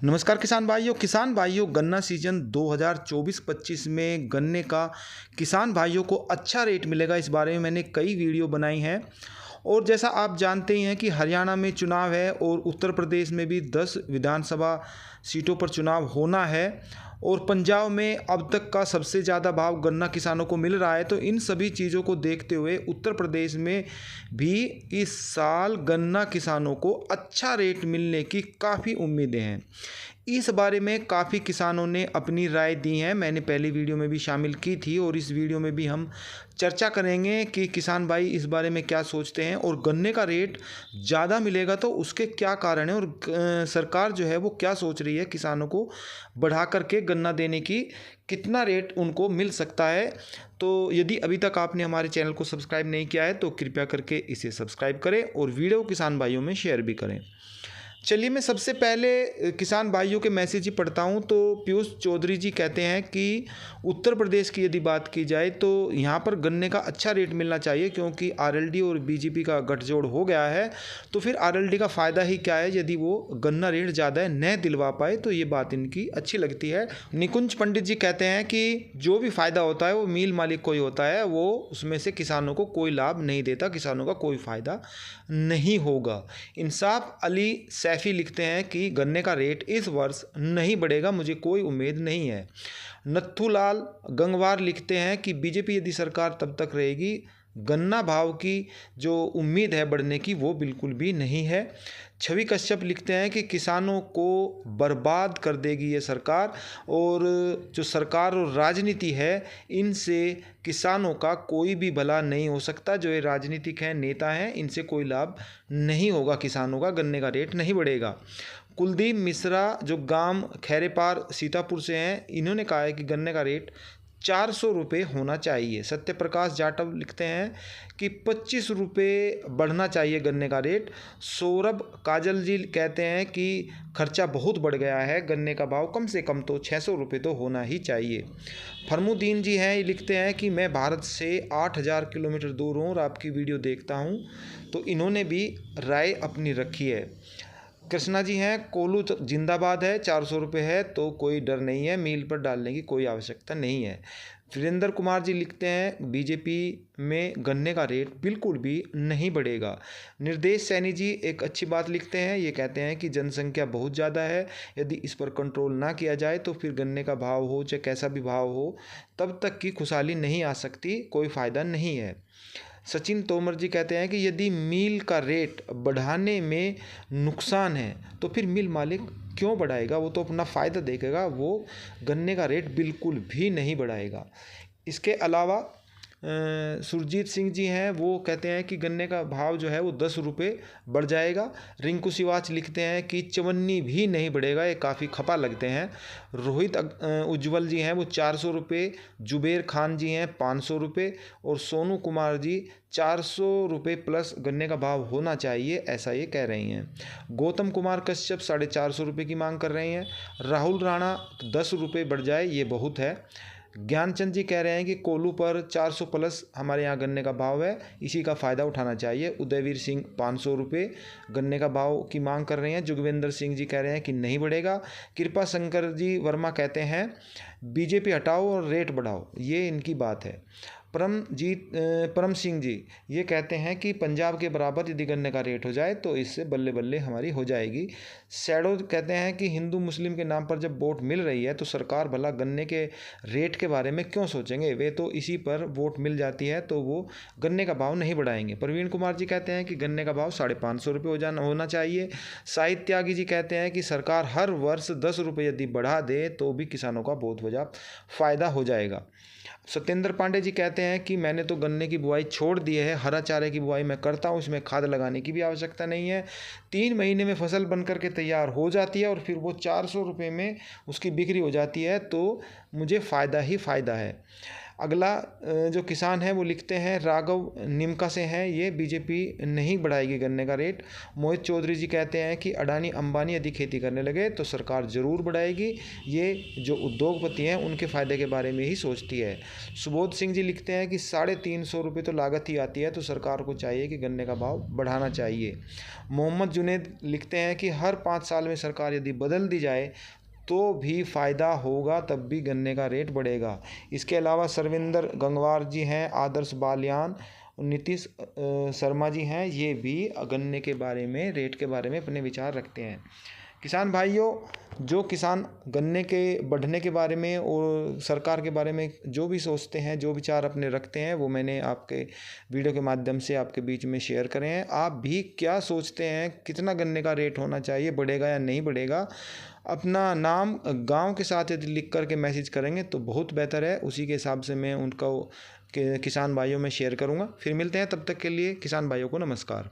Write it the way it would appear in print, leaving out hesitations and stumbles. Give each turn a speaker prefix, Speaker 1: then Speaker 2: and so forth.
Speaker 1: नमस्कार किसान भाइयों गन्ना सीजन 2024-25 में गन्ने का किसान भाइयों को अच्छा रेट मिलेगा, इस बारे में मैंने कई वीडियो बनाई हैं। और जैसा आप जानते ही हैं कि हरियाणा में चुनाव है और उत्तर प्रदेश में भी 10 विधानसभा सीटों पर चुनाव होना है और पंजाब में अब तक का सबसे ज़्यादा भाव गन्ना किसानों को मिल रहा है। तो इन सभी चीज़ों को देखते हुए उत्तर प्रदेश में भी इस साल गन्ना किसानों को अच्छा रेट मिलने की काफ़ी उम्मीदें हैं। इस बारे में काफ़ी किसानों ने अपनी राय दी है, मैंने पहली वीडियो में भी शामिल की थी और इस वीडियो में भी हम चर्चा करेंगे कि किसान भाई इस बारे में क्या सोचते हैं और गन्ने का रेट ज़्यादा मिलेगा तो उसके क्या कारण हैं और सरकार जो है वो क्या सोच रही है किसानों को बढ़ा करके गन्ना देने की, कितना रेट उनको मिल सकता है। तो यदि अभी तक आपने हमारे चैनल को सब्सक्राइब नहीं किया है तो कृपया करके इसे सब्सक्राइब करें और वीडियो किसान भाइयों में शेयर भी करें। चलिए मैं सबसे पहले किसान भाइयों के मैसेज ही पढ़ता हूं। तो पीयूष चौधरी जी कहते हैं कि उत्तर प्रदेश की यदि बात की जाए तो यहां पर गन्ने का अच्छा रेट मिलना चाहिए, क्योंकि आरएलडी और बीजेपी का गठजोड़ हो गया है। तो फिर आरएलडी का फ़ायदा ही क्या है यदि वो गन्ना रेट ज़्यादा न दिलवा पाए, तो ये बात इनकी अच्छी लगती है। निकुंज पंडित जी कहते हैं कि जो भी फ़ायदा होता है वो मिल मालिक को ही होता है, वो उसमें से किसानों को कोई लाभ नहीं देता, किसानों का कोई फ़ायदा नहीं होगा। इंसाफ अली सैफी लिखते हैं कि गन्ने का रेट इस वर्ष नहीं बढ़ेगा, मुझे कोई उम्मीद नहीं है। नत्थूलाल गंगवार लिखते हैं कि बीजेपी यदि सरकार तब तक रहेगी, गन्ना भाव की जो उम्मीद है बढ़ने की वो बिल्कुल भी नहीं है। छवि कश्यप लिखते हैं कि किसानों को बर्बाद कर देगी ये सरकार, और जो सरकार और राजनीति है इनसे किसानों का कोई भी भला नहीं हो सकता। जो ये राजनीतिक हैं, नेता हैं, इनसे कोई लाभ नहीं होगा किसानों का, गन्ने का रेट नहीं बढ़ेगा। कुलदीप मिश्रा जो गांव खैरेपार सीतापुर से हैं, इन्होंने कहा है कि गन्ने का रेट 400 रुपये होना चाहिए। सत्यप्रकाश जाटव लिखते हैं कि 25 रुपये बढ़ना चाहिए गन्ने का रेट। सौरभ काजल जी कहते हैं कि खर्चा बहुत बढ़ गया है, गन्ने का भाव कम से कम तो 600 रुपये तो होना ही चाहिए। फरमुद्दीन जी हैं, ये लिखते हैं कि मैं भारत से 8000 किलोमीटर दूर हूँ और आपकी वीडियो देखता हूँ। तो इन्होंने भी राय अपनी रखी है। कृष्णा जी हैं, कोल्हू जिंदाबाद है, 400 रुपये है तो कोई डर नहीं है, मील पर डालने की कोई आवश्यकता नहीं है। वीरेंद्र कुमार जी लिखते हैं बीजेपी में गन्ने का रेट बिल्कुल भी नहीं बढ़ेगा। निर्देश सैनी जी एक अच्छी बात लिखते हैं, ये कहते हैं कि जनसंख्या बहुत ज़्यादा है, यदि इस पर कंट्रोल ना किया जाए तो फिर गन्ने का भाव हो चाहे कैसा भी भाव हो तब तक की खुशहाली नहीं आ सकती, कोई फ़ायदा नहीं है। सचिन तोमर जी कहते हैं कि यदि मिल का रेट बढ़ाने में नुकसान है तो फिर मिल मालिक क्यों बढ़ाएगा, वो तो अपना फ़ायदा देखेगा, वो गन्ने का रेट बिल्कुल भी नहीं बढ़ाएगा। इसके अलावा सुरजीत सिंह जी हैं, वो कहते हैं कि गन्ने का भाव जो है वो 10 रुपये बढ़ जाएगा। रिंकू सिवाच लिखते हैं कि चवन्नी भी नहीं बढ़ेगा, ये काफ़ी खपा लगते हैं। रोहित उज्ज्वल जी हैं, वो 400 रुपये। जुबेर खान जी हैं 500 रुपये और सोनू कुमार जी 400 रुपये प्लस गन्ने का भाव होना चाहिए, ऐसा ये कह रही हैं। गौतम कुमार कश्यप 450 रुपये की मांग कर रहे हैं। राहुल राणा 10 रुपये बढ़ जाए ये बहुत है। ज्ञानचंद जी कह रहे हैं कि कोल्हू पर 400 प्लस हमारे यहाँ गन्ने का भाव है, इसी का फ़ायदा उठाना चाहिए। उदयवीर सिंह 500 रुपये गन्ने का भाव की मांग कर रहे हैं। जुगवेंद्र सिंह जी कह रहे हैं कि नहीं बढ़ेगा। कृपा शंकर जी वर्मा कहते हैं बीजेपी हटाओ और रेट बढ़ाओ, ये इनकी बात है। परम सिंह जी ये कहते हैं कि पंजाब के बराबर यदि गन्ने का रेट हो जाए तो इससे बल्ले बल्ले हमारी हो जाएगी। शैडो कहते हैं कि हिंदू मुस्लिम के नाम पर जब वोट मिल रही है तो सरकार भला गन्ने के रेट के बारे में क्यों सोचेंगे, वे तो इसी पर वोट मिल जाती है तो वो गन्ने का भाव नहीं बढ़ाएंगे। प्रवीण कुमार जी कहते हैं कि गन्ने का भाव 550 रुपये होना चाहिए। साहित्य त्यागी जी कहते हैं कि सरकार हर वर्ष 10 रुपये यदि बढ़ा दे तो भी किसानों का बहुत वजह फ़ायदा हो जाएगा। सत्येंद्र पांडे जी कहते हैं कि मैंने तो गन्ने की बुआई छोड़ दी है, हरा चारे की बुआई मैं करता हूँ, इसमें खाद लगाने की भी आवश्यकता नहीं है। 3 महीने में फसल बन करके तैयार हो जाती है और फिर वो 400 रुपये में उसकी बिक्री हो जाती है, तो मुझे फ़ायदा ही फ़ायदा है। अगला जो किसान है वो लिखते हैं राघव निमका से हैं, ये बीजेपी नहीं बढ़ाएगी गन्ने का रेट। मोहित चौधरी जी कहते हैं कि अडानी अंबानी यदि खेती करने लगे तो सरकार ज़रूर बढ़ाएगी, ये जो उद्योगपति हैं उनके फ़ायदे के बारे में ही सोचती है। सुबोध सिंह जी लिखते हैं कि 350 रुपये तो लागत ही आती है, तो सरकार को चाहिए कि गन्ने का भाव बढ़ाना चाहिए। मोहम्मद जुनेद लिखते हैं कि हर 5 साल में सरकार यदि बदल दी जाए तो भी फ़ायदा होगा, तब भी गन्ने का रेट बढ़ेगा। इसके अलावा सरविंदर गंगवार जी हैं, आदर्श बालियान, नीतीश शर्मा जी हैं, ये भी गन्ने के बारे में, रेट के बारे में अपने विचार रखते हैं। किसान भाइयों, जो किसान गन्ने के बढ़ने के बारे में और सरकार के बारे में जो भी सोचते हैं, जो विचार अपने रखते हैं, वो मैंने आपके वीडियो के माध्यम से आपके बीच में शेयर करे हैं। आप भी क्या सोचते हैं, कितना गन्ने का रेट होना चाहिए, बढ़ेगा या नहीं बढ़ेगा? अपना नाम गांव के साथ यदि लिख कर के मैसेज करेंगे तो बहुत बेहतर है, उसी के हिसाब से मैं उनका किसान भाइयों में शेयर करूंगा। फिर मिलते हैं, तब तक के लिए किसान भाइयों को नमस्कार।